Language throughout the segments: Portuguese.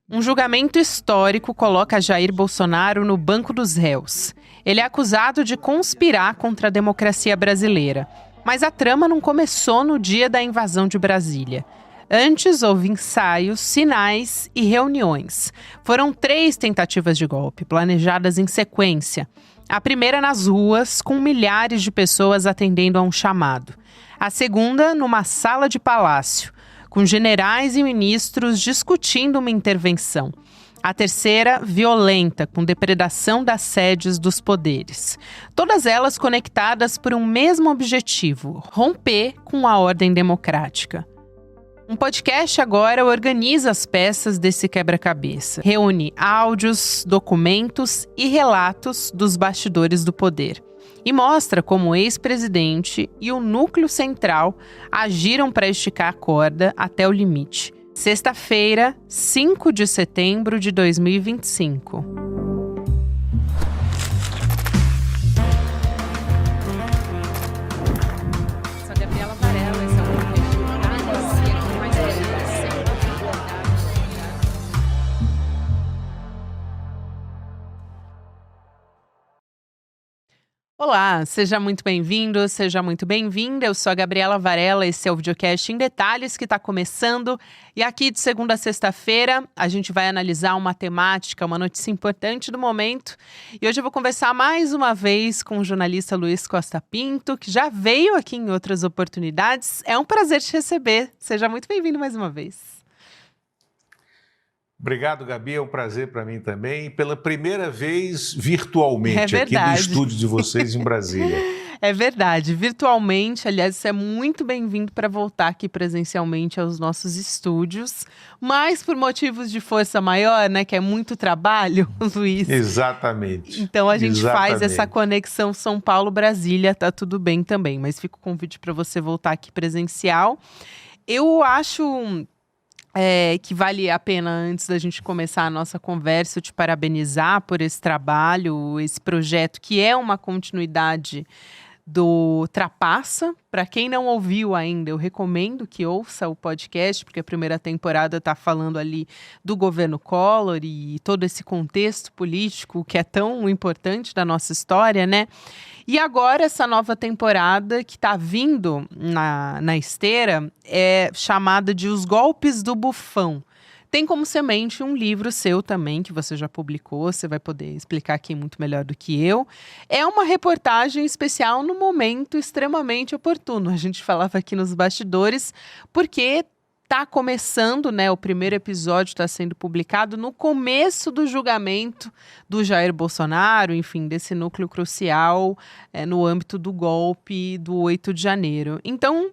Um julgamento histórico coloca Jair Bolsonaro no banco dos réus. Ele é acusado de conspirar contra a democracia brasileira. Mas a trama não começou no dia da invasão de Brasília. Antes, houve ensaios, sinais e reuniões. Foram 3 tentativas de golpe, planejadas em sequência. A primeira nas ruas, com milhares de pessoas atendendo a um chamado. A segunda, numa sala de palácio, com generais e ministros discutindo uma intervenção. A terceira, violenta, com depredação das sedes dos poderes. Todas elas conectadas por um mesmo objetivo: romper com a ordem democrática. Um podcast agora organiza as peças desse quebra-cabeça. Reúne áudios, documentos e relatos dos bastidores do poder. E mostra como o ex-presidente e o núcleo central agiram para esticar a corda até o limite. Sexta-feira, 5 de setembro de 2025. Olá, seja muito bem-vindo, seja muito bem-vinda. Eu sou a Gabriela Varela, esse é o Videocast em Detalhes que está começando. E aqui de segunda a sexta-feira a gente vai analisar uma temática, uma notícia importante do momento. E hoje eu vou conversar mais uma vez com o jornalista Luiz Costa Pinto, que já veio aqui em outras oportunidades. É um prazer te receber. Seja muito bem-vindo mais uma vez. Obrigado, Gabi, é um prazer para mim também. Pela primeira vez virtualmente, aqui no estúdio de vocês em Brasília. É verdade, virtualmente. Aliás, você é muito bem-vindo para voltar aqui presencialmente aos nossos estúdios, mas por motivos de força maior, né, que é muito trabalho, Luiz. Exatamente. Então a gente faz essa conexão São Paulo-Brasília, tá tudo bem também, mas fica o convite para você voltar aqui presencial. Eu acho que vale a pena, antes da gente começar a nossa conversa, eu te parabenizar por esse trabalho, esse projeto que é uma continuidade do Trapaça. Para quem não ouviu ainda, eu recomendo que ouça o podcast, porque a primeira temporada está falando ali do governo Collor e todo esse contexto político que é tão importante da nossa história, né? E agora essa nova temporada que está vindo na esteira é chamada de Os Golpes do Bufão. Tem como semente um livro seu também, que você já publicou, você vai poder explicar aqui muito melhor do que eu. É uma reportagem especial no momento extremamente oportuno. A gente falava aqui nos bastidores, porque está começando, né? O primeiro episódio está sendo publicado no começo do julgamento do Jair Bolsonaro, enfim, desse núcleo crucial no âmbito do golpe do 8 de janeiro. Então,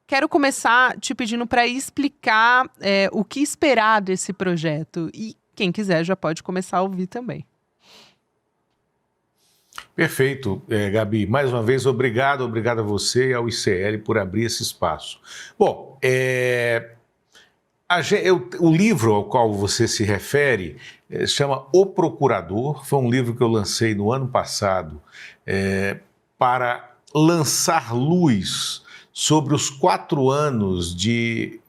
quero começar te pedindo para explicar o que esperar desse projeto. E quem quiser já pode começar a ouvir também. Perfeito, Gabi. Mais uma vez, obrigado a você e ao ICL por abrir esse espaço. Bom, o livro ao qual você se refere chama O Procurador. Foi um livro que eu lancei no ano passado para lançar luz sobre os 4 anos de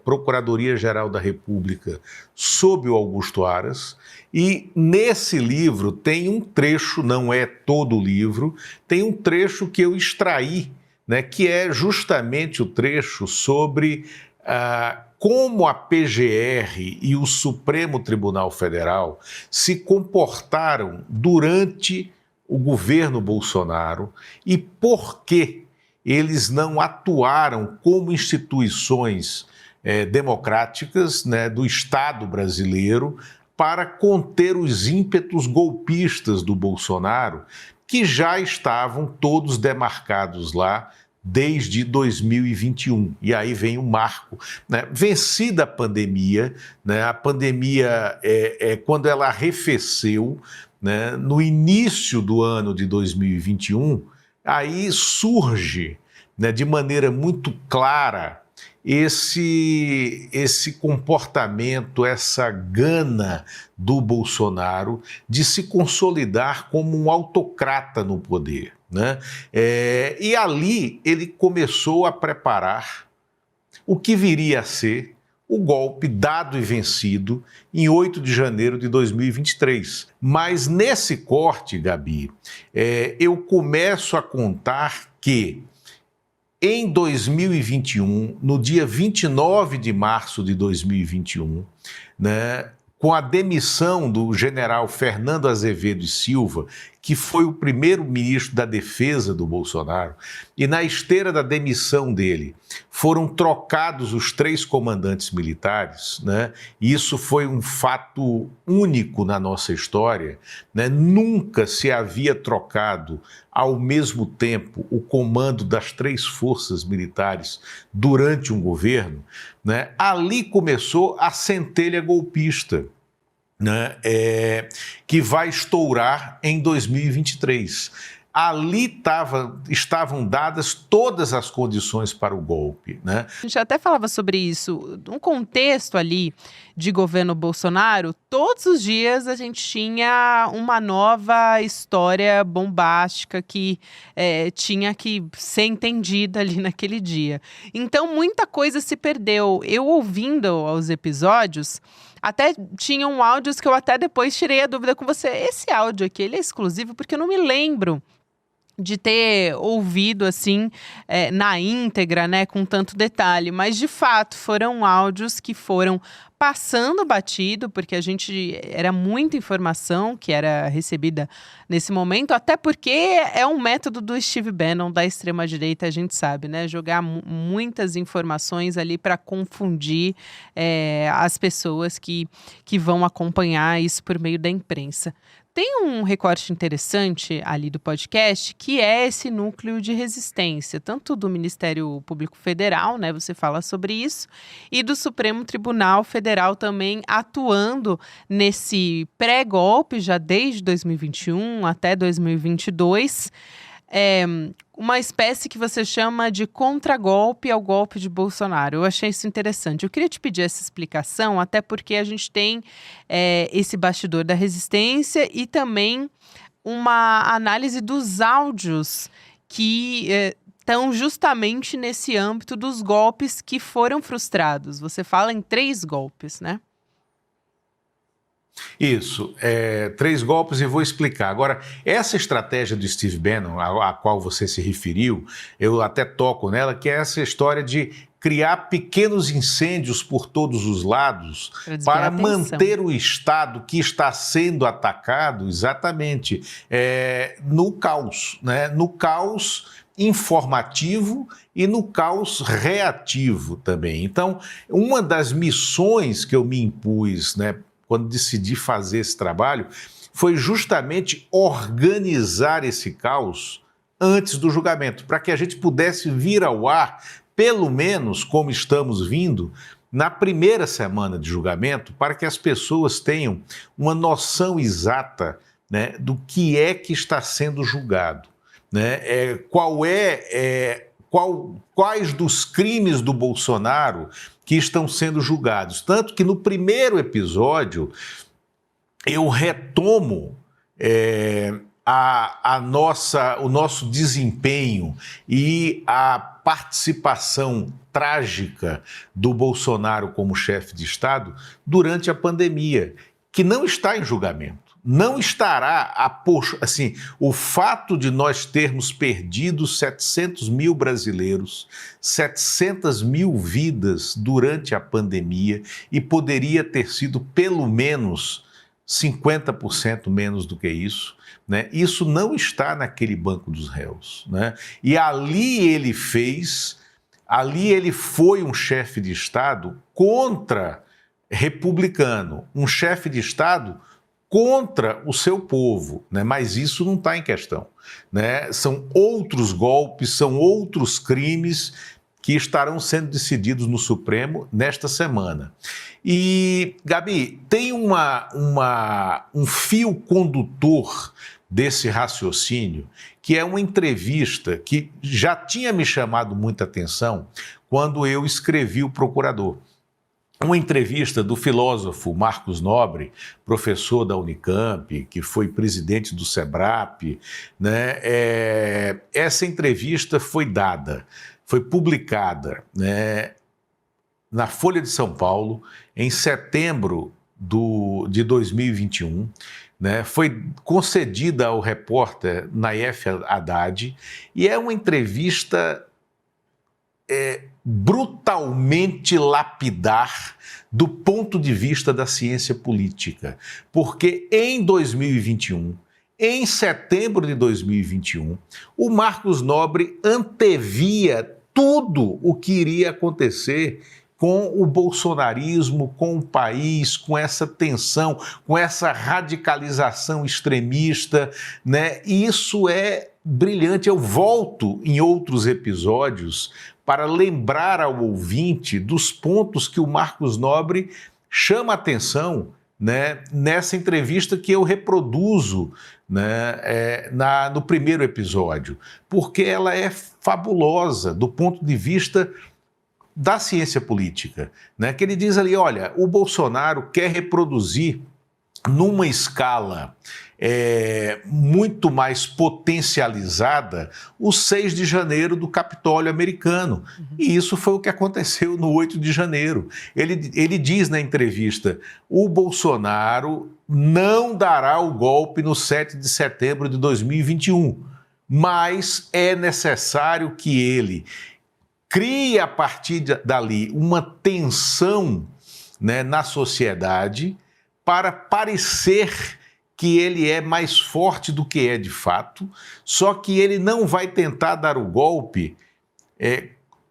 Procuradoria-Geral da República sob o Augusto Aras. E nesse livro tem um trecho, não é todo o livro, tem um trecho que eu extraí, né, que é justamente o trecho sobre como a PGR e o Supremo Tribunal Federal se comportaram durante o governo Bolsonaro e por que eles não atuaram como instituições democráticas, né, do Estado brasileiro para conter os ímpetos golpistas do Bolsonaro, que já estavam todos demarcados lá desde 2021. E aí vem o marco, né? Vencida a pandemia, né? A pandemia, quando ela arrefeceu, né, no início do ano de 2021, aí surge, né, de maneira muito clara esse comportamento, essa gana do Bolsonaro de se consolidar como um autocrata no poder, né? E ali ele começou a preparar o que viria a ser o golpe dado e vencido em 8 de janeiro de 2023. Mas nesse corte, Gabi, eu começo a contar que em 2021, no dia 29 de março de 2021, né, com a demissão do general Fernando Azevedo e Silva, que foi o primeiro-ministro da defesa do Bolsonaro, e na esteira da demissão dele foram trocados os 3 comandantes militares, né? Isso foi um fato único na nossa história, né? Nunca se havia trocado ao mesmo tempo o comando das 3 forças militares durante um governo, né? Ali começou a centelha golpista, né, que vai estourar em 2023. Ali estavam dadas todas as condições para o golpe, né? A gente até falava sobre isso. No contexto ali de governo Bolsonaro, todos os dias a gente tinha uma nova história bombástica que tinha que ser entendida ali naquele dia. Então, muita coisa se perdeu. Eu ouvindo os episódios, até tinham áudios que eu até depois tirei a dúvida com você. Esse áudio aqui, ele é exclusivo? Porque eu não me lembro de ter ouvido assim na íntegra, né, com tanto detalhe, mas de fato foram áudios que foram passando batido, porque era muita informação que era recebida nesse momento, até porque é um método do Steve Bannon, da extrema-direita, a gente sabe, né, jogar muitas informações ali para confundir as pessoas que vão acompanhar isso por meio da imprensa. Tem um recorte interessante ali do podcast, que é esse núcleo de resistência, tanto do Ministério Público Federal, né, você fala sobre isso, e do Supremo Tribunal Federal também atuando nesse pré-golpe, já desde 2021 até 2022, uma espécie que você chama de contragolpe ao golpe de Bolsonaro. Eu achei isso interessante. Eu queria te pedir essa explicação, até porque a gente tem esse bastidor da resistência e também uma análise dos áudios que estão justamente nesse âmbito dos golpes que foram frustrados. Você fala em 3 golpes, né? Isso, 3 golpes e vou explicar. Agora, essa estratégia do Steve Bannon, a qual você se referiu, eu até toco nela, que é essa história de criar pequenos incêndios por todos os lados para manter o Estado que está sendo atacado exatamente no caos, né? No caos informativo e no caos reativo também. Então, uma das missões que eu me impus, né, quando decidi fazer esse trabalho, foi justamente organizar esse caos antes do julgamento, para que a gente pudesse vir ao ar, pelo menos como estamos vindo, na primeira semana de julgamento, para que as pessoas tenham uma noção exata, né, do que é que está sendo julgado, né? Quais dos crimes do Bolsonaro que estão sendo julgados. Tanto que no primeiro episódio eu retomo o nosso desempenho e a participação trágica do Bolsonaro como chefe de Estado durante a pandemia, que não está em julgamento. Não estará, assim, o fato de nós termos perdido 700 mil brasileiros, 700 mil vidas durante a pandemia e poderia ter sido pelo menos 50% menos do que isso, né? Isso não está naquele banco dos réus, né? E ali ele foi um chefe de Estado contra-republicano, um chefe de Estado contra o seu povo, né? Mas isso não está em questão, né? São outros golpes, são outros crimes que estarão sendo decididos no Supremo nesta semana. E, Gabi, tem um fio condutor desse raciocínio, que é uma entrevista que já tinha me chamado muita atenção quando eu escrevi o Procurador. Uma entrevista do filósofo Marcos Nobre, professor da Unicamp, que foi presidente do SEBRAP, né? Essa entrevista foi publicada, né, na Folha de São Paulo, em setembro de 2021, né? Foi concedida ao repórter Nayef Haddad, e é uma entrevista brutalmente lapidar do ponto de vista da ciência política, porque em 2021, em setembro de 2021, o Marcos Nobre antevia tudo o que iria acontecer com o bolsonarismo, com o país, com essa tensão, com essa radicalização extremista, né? E isso é brilhante. Eu volto em outros episódios para lembrar ao ouvinte dos pontos que o Marcos Nobre chama atenção, né, nessa entrevista que eu reproduzo, né, no primeiro episódio, porque ela é fabulosa do ponto de vista da ciência política, né, que ele diz ali, olha, o Bolsonaro quer reproduzir numa escala muito mais potencializada o 6 de janeiro do Capitólio americano. E isso foi o que aconteceu no 8 de janeiro. Ele diz na entrevista, o Bolsonaro não dará o golpe no 7 de setembro de 2021, mas é necessário que ele crie a partir dali uma tensão, né, na sociedade para parecer que ele é mais forte do que é de fato, só que ele não vai tentar dar o golpe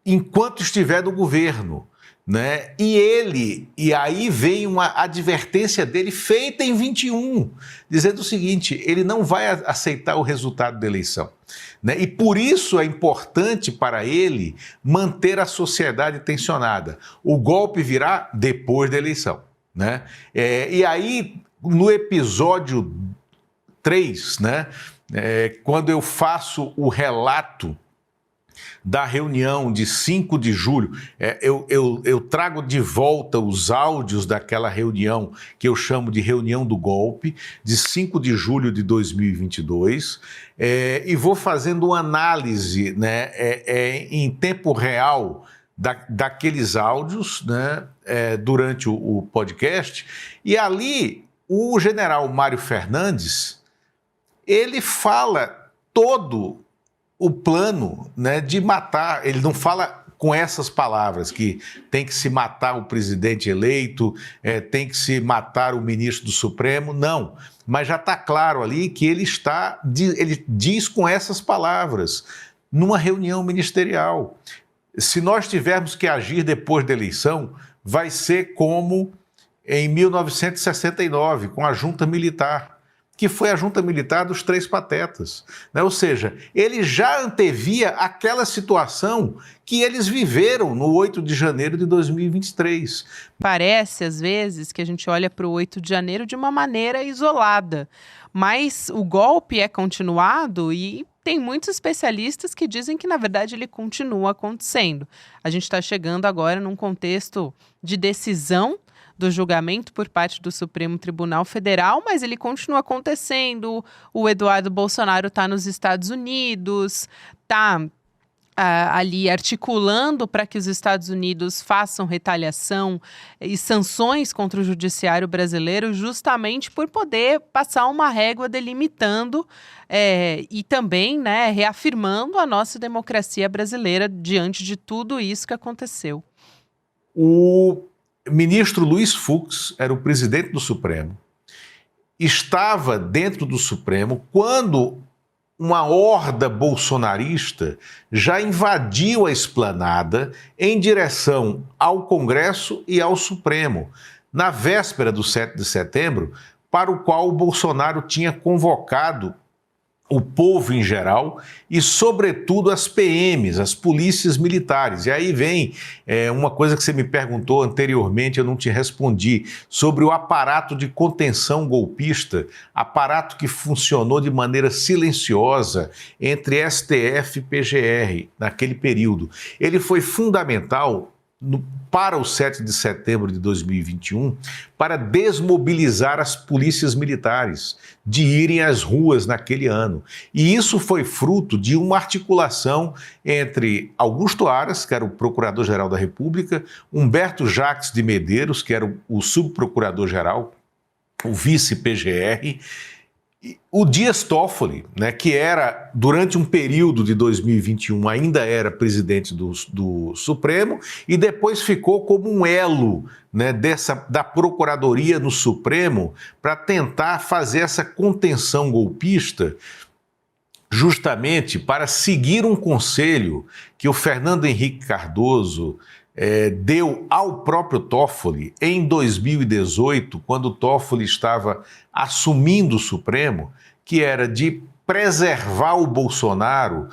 enquanto estiver no governo, né? E aí vem uma advertência dele feita em 21, dizendo o seguinte, ele não vai aceitar o resultado da eleição, né? E por isso é importante para ele manter a sociedade tensionada. O golpe virá depois da eleição, né? E aí, no episódio 3, né, quando eu faço o relato da reunião de 5 de julho, eu trago de volta os áudios daquela reunião que eu chamo de reunião do golpe, de 5 de julho de 2022, e vou fazendo uma análise, né, em tempo real daqueles áudios, né, durante o podcast, e ali o general Mário Fernandes, ele fala todo o plano, né, de matar, ele não fala com essas palavras, que tem que se matar o presidente eleito, tem que se matar o ministro do Supremo, não, mas já está claro ali que ele diz com essas palavras, numa reunião ministerial. Se nós tivermos que agir depois da eleição, vai ser como em 1969, com a junta militar, que foi a junta militar dos Três Patetas, né? Ou seja, ele já antevia aquela situação que eles viveram no 8 de janeiro de 2023. Parece, às vezes, que a gente olha para o 8 de janeiro de uma maneira isolada, mas o golpe é continuado e tem muitos especialistas que dizem que, na verdade, ele continua acontecendo. A gente está chegando agora num contexto de decisão do julgamento por parte do Supremo Tribunal Federal, mas ele continua acontecendo. O Eduardo Bolsonaro está nos Estados Unidos, está ali articulando para que os Estados Unidos façam retaliação e sanções contra o judiciário brasileiro, justamente por poder passar uma régua delimitando e também, né, reafirmando a nossa democracia brasileira diante de tudo isso que aconteceu. O ministro Luiz Fux era o presidente do Supremo, estava dentro do Supremo quando uma horda bolsonarista já invadiu a esplanada em direção ao Congresso e ao Supremo, na véspera do 7 de setembro, para o qual o Bolsonaro tinha convocado o povo em geral e, sobretudo, as PMs, as polícias militares. E aí vem uma coisa que você me perguntou anteriormente, eu não te respondi, sobre o aparato de contenção golpista, aparato que funcionou de maneira silenciosa entre STF e PGR naquele período. Ele foi fundamental para o 7 de setembro de 2021 para desmobilizar as polícias militares de irem às ruas naquele ano. E isso foi fruto de uma articulação entre Augusto Aras, que era o Procurador-Geral da República, Humberto Jacques de Medeiros, que era o Subprocurador-Geral, o vice-PGR, o Dias Toffoli, né, que era, durante um período de 2021, ainda era presidente do Supremo e depois ficou como um elo, né, da Procuradoria no Supremo para tentar fazer essa contenção golpista, justamente para seguir um conselho que o Fernando Henrique Cardoso deu ao próprio Toffoli em 2018, quando o Toffoli estava assumindo o Supremo, que era de preservar o Bolsonaro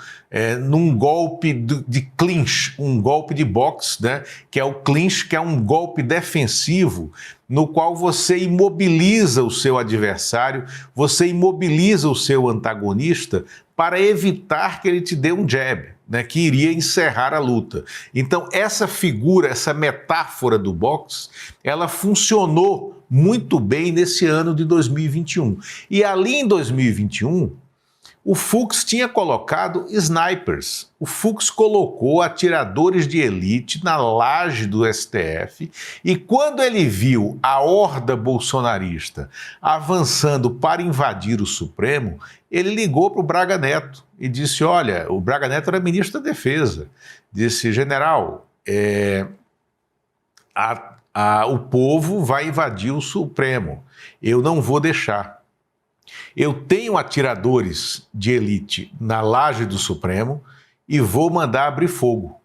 num golpe de clinch, um golpe de boxe, né? Que é o clinch, que é um golpe defensivo, no qual você imobiliza o seu adversário, você imobiliza o seu antagonista para evitar que ele te dê um jab, né, que iria encerrar a luta. Então, essa figura, essa metáfora do boxe, ela funcionou muito bem nesse ano de 2021. E ali em 2021, o Fux tinha colocado snipers. O Fux colocou atiradores de elite na laje do STF e quando ele viu a horda bolsonarista avançando para invadir o Supremo, ele ligou para o Braga Neto e disse, olha, o Braga Neto era ministro da Defesa, disse, general, o povo vai invadir o Supremo, eu não vou deixar. Eu tenho atiradores de elite na laje do Supremo e vou mandar abrir fogo.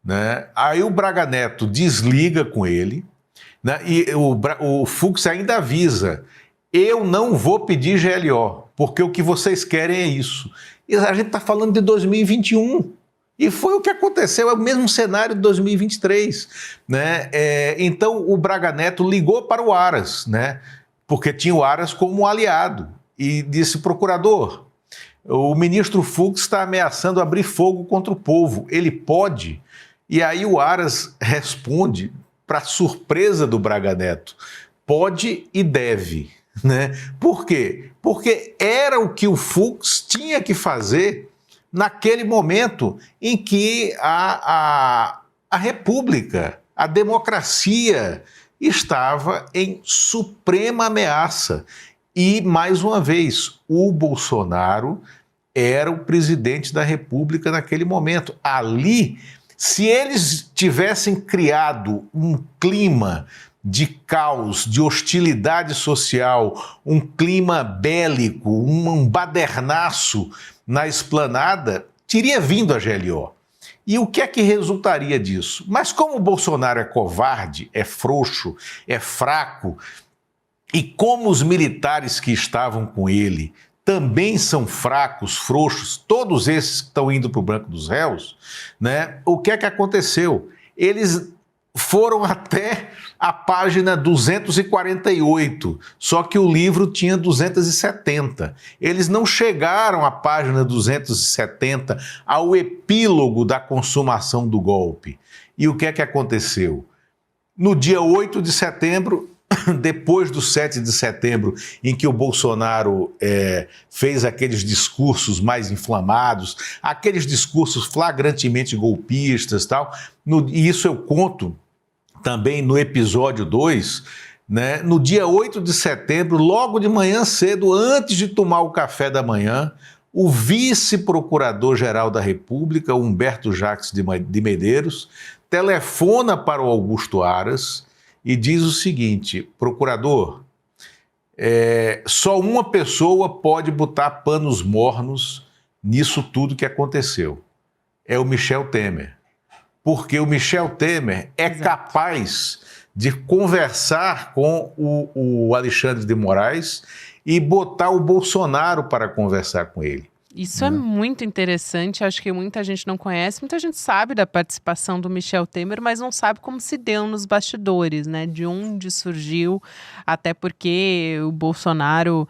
Né? Aí o Braga Neto desliga com ele, né? E o Fux ainda avisa, eu não vou pedir GLO, porque o que vocês querem é isso. E a gente está falando de 2021. E foi o que aconteceu, é o mesmo cenário de 2023. Né? Então o Braga Neto ligou para o Aras, né? Porque tinha o Aras como aliado, e disse, procurador, o ministro Fux está ameaçando abrir fogo contra o povo, ele pode? E aí o Aras responde, para surpresa do Braga Neto, pode e deve. Né? Por quê? Porque era o que o Fux tinha que fazer naquele momento em que a República, a democracia, estava em suprema ameaça. E, mais uma vez, o Bolsonaro era o presidente da República naquele momento. Ali, se eles tivessem criado um clima de caos, de hostilidade social, um clima bélico, um badernaço na esplanada, teria vindo a GLO. E o que é que resultaria disso? Mas como o Bolsonaro é covarde, é frouxo, é fraco, e como os militares que estavam com ele também são fracos, frouxos, todos esses que estão indo para o banco dos réus, né? O que é que aconteceu? Eles foram até a página 248, só que o livro tinha 270. Eles não chegaram à página 270, ao epílogo da consumação do golpe. E o que é que aconteceu? No dia 8 de setembro, depois do 7 de setembro, em que o Bolsonaro fez aqueles discursos mais inflamados, aqueles discursos flagrantemente golpistas e tal, e isso eu conto também no episódio 2, né? No dia 8 de setembro, logo de manhã cedo, antes de tomar o café da manhã, o vice-procurador-geral da República, Humberto Jacques de Medeiros, telefona para o Augusto Aras e diz o seguinte, procurador, só uma pessoa pode botar panos mornos nisso tudo que aconteceu, é o Michel Temer. Porque o Michel Temer é capaz de conversar com o Alexandre de Moraes e botar o Bolsonaro para conversar com ele. Isso é muito interessante, acho que muita gente não conhece, muita gente sabe da participação do Michel Temer, mas não sabe como se deu nos bastidores, né? De onde surgiu, até porque o Bolsonaro,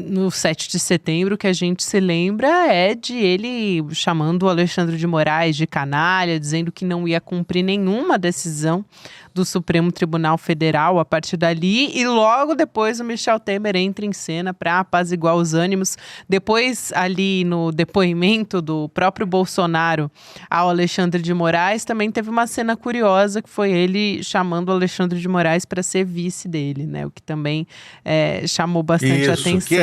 no 7 de setembro, que a gente se lembra, é de ele chamando o Alexandre de Moraes de canalha, dizendo que não ia cumprir nenhuma decisão do Supremo Tribunal Federal a partir dali, e logo depois o Michel Temer entra em cena para apaziguar os ânimos. Depois, ali no depoimento do próprio Bolsonaro ao Alexandre de Moraes, também teve uma cena curiosa, que foi ele chamando o Alexandre de Moraes para ser vice dele, né? O que também chamou bastante atenção.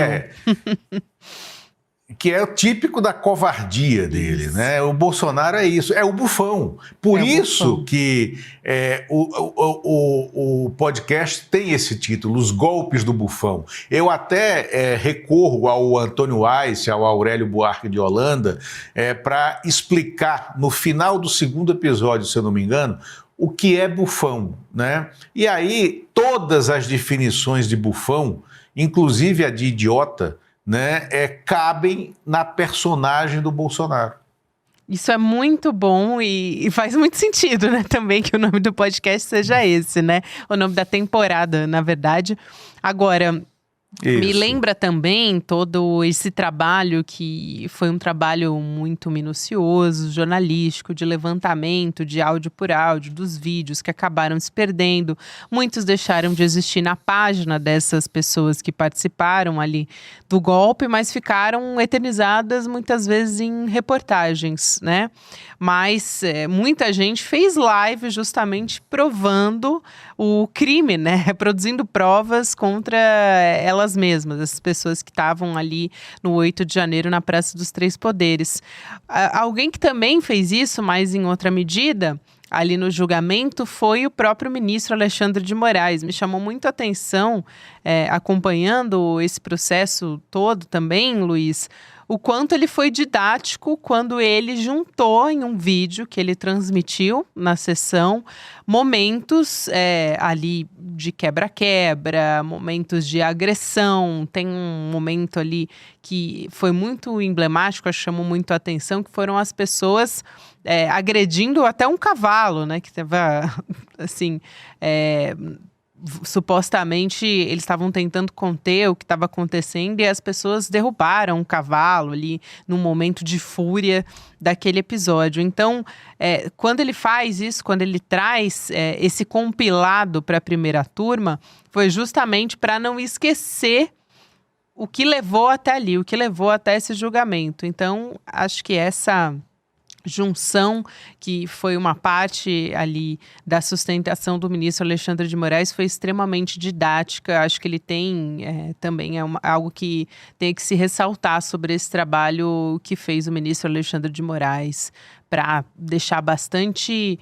Que é o típico da covardia dele, né? O Bolsonaro é isso, é o bufão. Por isso bufão. Que o podcast tem esse título, Os Golpes do Bufão. Eu até recorro ao Antônio Weiss, ao Aurélio Buarque de Holanda, para explicar, no final do segundo episódio, se eu não me engano, o que é bufão, né? E aí, todas as definições de bufão, inclusive a de idiota, né, cabem na personagem do Bolsonaro. Isso é muito bom e faz muito sentido, né, também que o nome do podcast seja esse, né? O nome da temporada, na verdade. Agora, me lembra também todo esse trabalho que foi um trabalho muito minucioso, jornalístico, de levantamento de áudio por áudio, dos vídeos que acabaram se perdendo. Muitos deixaram de existir na página dessas pessoas que participaram ali do golpe, mas ficaram eternizadas muitas vezes em reportagens, né? Mas muita gente fez live justamente provando o crime, né? Reproduzindo provas contra elas mesmas, essas pessoas que estavam ali no 8 de janeiro na Praça dos Três Poderes. Alguém que também fez isso, mas em outra medida, ali no julgamento, foi o próprio ministro Alexandre de Moraes. Me chamou muito a atenção, acompanhando esse processo todo também, Luiz, o quanto ele foi didático quando ele juntou em um vídeo que ele transmitiu na sessão momentos ali de quebra-quebra, momentos de agressão. Tem um momento ali que foi muito emblemático, acho que chamou muito a atenção, que foram as pessoas agredindo até um cavalo, né, que estava assim... supostamente eles estavam tentando conter o que estava acontecendo e as pessoas derrubaram um cavalo ali num momento de fúria daquele episódio. Então, quando ele faz isso, quando ele traz esse compilado para a primeira turma, foi justamente para não esquecer o que levou até ali, o que levou até esse julgamento. Então, acho que essa junção, que foi uma parte ali da sustentação do ministro Alexandre de Moraes, foi extremamente didática. Acho que ele tem também algo que tem que se ressaltar sobre esse trabalho que fez o ministro Alexandre de Moraes para deixar bastante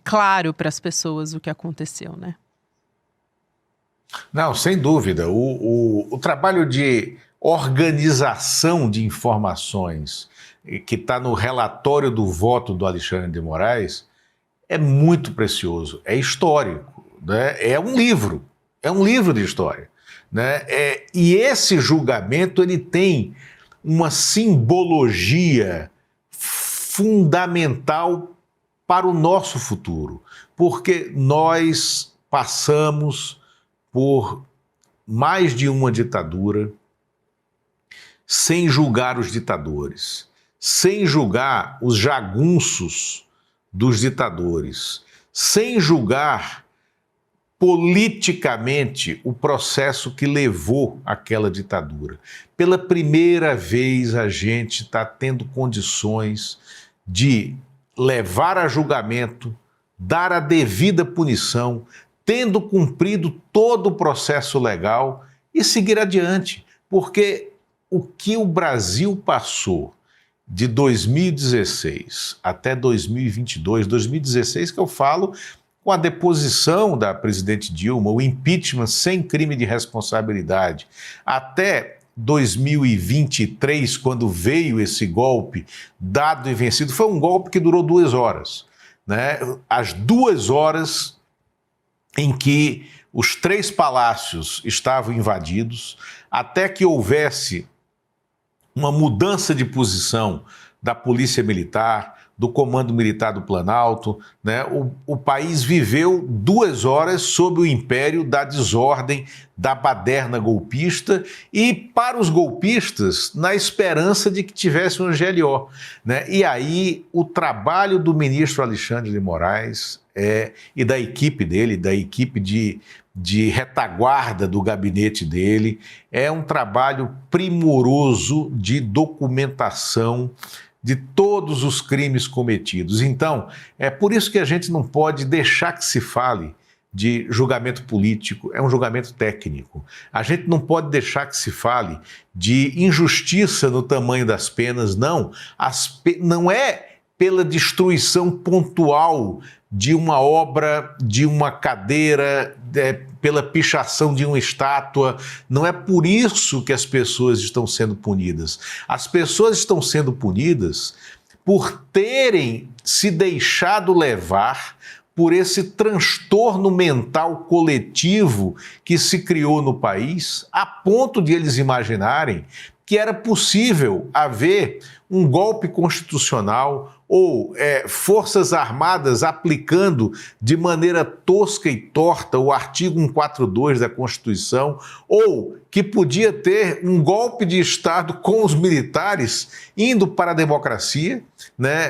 claro para as pessoas o que aconteceu, né? Não, sem dúvida. O trabalho de organização de informações que está no relatório do voto do Alexandre de Moraes é muito precioso, é histórico, né? É um livro de história, né? E esse julgamento ele tem uma simbologia fundamental para o nosso futuro, porque nós passamos por mais de uma ditadura sem julgar os ditadores, sem julgar os jagunços dos ditadores, sem julgar politicamente o processo que levou àquela ditadura. Pela primeira vez a gente está tendo condições de levar a julgamento, dar a devida punição, tendo cumprido todo o processo legal e seguir adiante, porque o que o Brasil passou de 2016 até 2022, 2016 que eu falo com a deposição da presidente Dilma, o impeachment sem crime de responsabilidade, até 2023, quando veio esse golpe dado e vencido, foi um golpe que durou 2 horas, né? As 2 horas em que os 3 palácios estavam invadidos, até que houvesse uma mudança de posição da Polícia Militar, do Comando Militar do Planalto, né? O país viveu 2 horas sob o império da desordem, da baderna golpista e, para os golpistas, na esperança de que tivesse um GLO, né? E aí o trabalho do ministro Alexandre de Moraes e da equipe dele, da equipe de retaguarda do gabinete dele, é um trabalho primoroso de documentação de todos os crimes cometidos. Então, é por isso que a gente não pode deixar que se fale de julgamento político, é um julgamento técnico. A gente não pode deixar que se fale de injustiça no tamanho das penas, não. Não é pela destruição pontual de uma obra, de uma cadeira, pela pichação de uma estátua. Não é por isso que as pessoas estão sendo punidas. As pessoas estão sendo punidas por terem se deixado levar por esse transtorno mental coletivo que se criou no país, a ponto de eles imaginarem que era possível haver um golpe constitucional ou forças armadas aplicando de maneira tosca e torta o artigo 142 da Constituição, ou que podia ter um golpe de Estado com os militares indo para a democracia, né?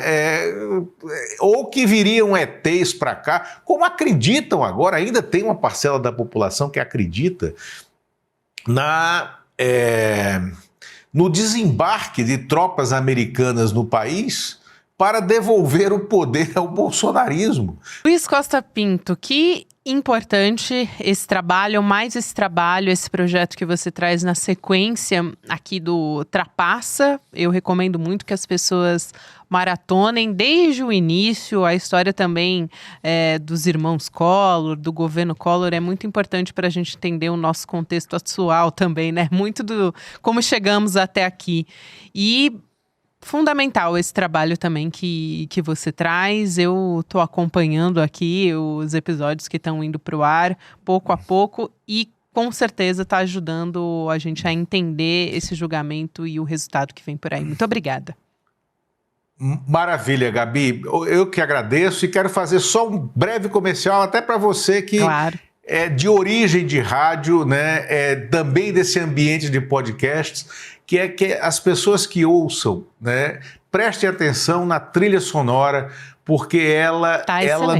Ou que viriam ETs para cá, como acreditam agora, ainda tem uma parcela da população que acredita no desembarque de tropas americanas no país para devolver o poder ao bolsonarismo. Luiz Costa Pinto, que importante esse trabalho, esse projeto que você traz na sequência aqui do Trapaça. Eu recomendo muito que as pessoas maratonem desde o início. A história também dos irmãos Collor, do governo Collor, é muito importante para a gente entender o nosso contexto atual também, né? Muito do como chegamos até aqui. E fundamental esse trabalho também que você traz. Eu estou acompanhando aqui os episódios que estão indo para o ar, pouco a pouco, e com certeza está ajudando a gente a entender esse julgamento e o resultado que vem por aí. Muito obrigada. Maravilha, Gabi. Eu que agradeço e quero fazer só um breve comercial até para você que é de origem de rádio, né? Também desse ambiente de podcasts, que é que as pessoas que ouçam, né, prestem atenção na trilha sonora, porque ela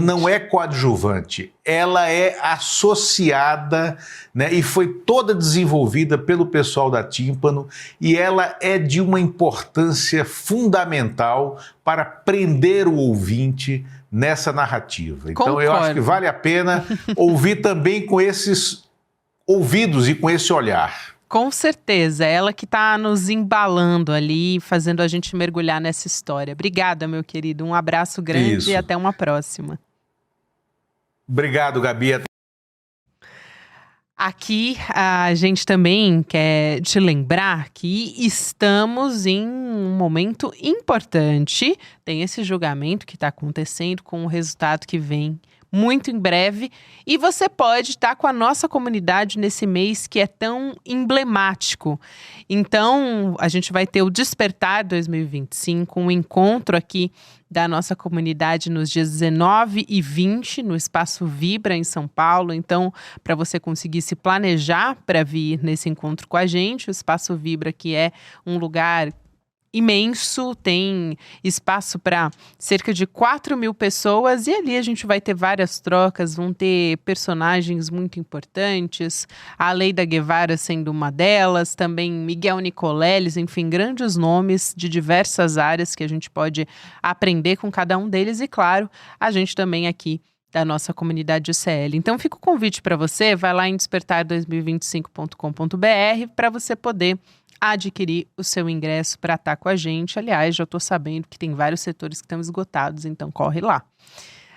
não é coadjuvante, ela é associada, né, e foi toda desenvolvida pelo pessoal da Tímpano, e ela é de uma importância fundamental para prender o ouvinte nessa narrativa. Então Concordo. Eu acho que vale a pena ouvir também com esses ouvidos e com esse olhar. Com certeza, ela que está nos embalando ali, fazendo a gente mergulhar nessa história. Obrigada, meu querido. Um abraço grande e até uma próxima. Obrigado, Gabi. Aqui a gente também quer te lembrar que estamos em um momento importante. Tem esse julgamento que está acontecendo com o resultado que vem muito em breve, e você pode estar com a nossa comunidade nesse mês que é tão emblemático. Então, a gente vai ter o Despertar 2025, um encontro aqui da nossa comunidade nos dias 19 e 20, no Espaço Vibra, em São Paulo. Então, para você conseguir se planejar para vir nesse encontro com a gente, o Espaço Vibra, que é um lugar imenso, tem espaço para cerca de 4.000 pessoas, e ali a gente vai ter várias trocas, vão ter personagens muito importantes, a Aleida Guevara sendo uma delas, também Miguel Nicoleles, enfim, grandes nomes de diversas áreas que a gente pode aprender com cada um deles, e claro, a gente também aqui da nossa comunidade CL. Então fica o convite para você, vai lá em despertar2025.com.br para você poder adquirir o seu ingresso para estar com a gente. Aliás, já estou sabendo que tem vários setores que estão esgotados, então corre lá.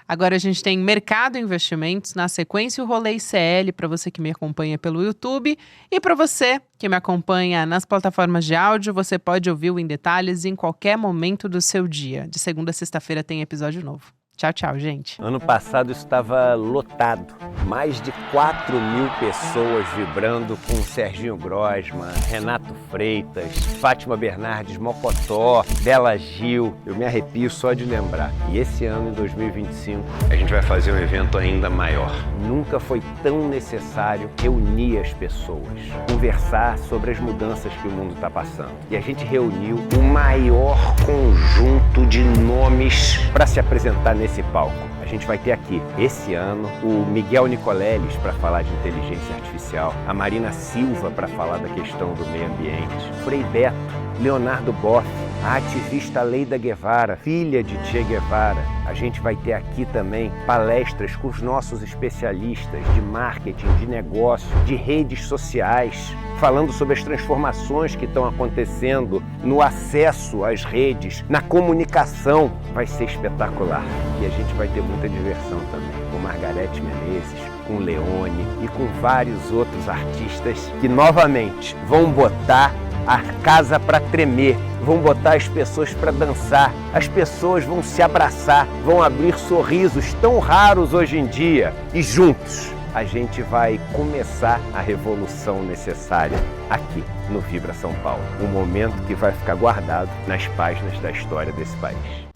Agora a gente tem Mercado Investimentos, na sequência o Rolê ICL, para você que me acompanha pelo YouTube, e para você que me acompanha nas plataformas de áudio, você pode ouvir o Em Detalhes em qualquer momento do seu dia. De segunda a sexta-feira tem episódio novo. Tchau, tchau, gente. Ano passado estava lotado, Mais de 4.000 pessoas vibrando com Serginho Grosman, Renato Freitas, Fátima Bernardes Mocotó, Bela Gil. Eu me arrepio só de lembrar. E esse ano, em 2025, a gente vai fazer um evento ainda maior. Nunca foi tão necessário reunir as pessoas, conversar sobre as mudanças que o mundo está passando. E a gente reuniu o maior conjunto de nomes para se apresentar nesse palco. A gente vai ter aqui, esse ano, o Miguel Nicoleles para falar de inteligência artificial, a Marina Silva para falar da questão do meio ambiente, Frei Beto, Leonardo Boff, a ativista Leida Guevara, filha de Che Guevara. A gente vai ter aqui também palestras com os nossos especialistas de marketing, de negócio, de redes sociais, falando sobre as transformações que estão acontecendo no acesso às redes, na comunicação. Vai ser espetacular. E a gente vai ter muita diversão também, com Margareth Menezes, com Leone e com vários outros artistas que novamente vão botar a casa para tremer, vão botar as pessoas para dançar, as pessoas vão se abraçar, vão abrir sorrisos tão raros hoje em dia e juntos a gente vai começar a revolução necessária aqui no Vibra São Paulo. Um momento que vai ficar guardado nas páginas da história desse país.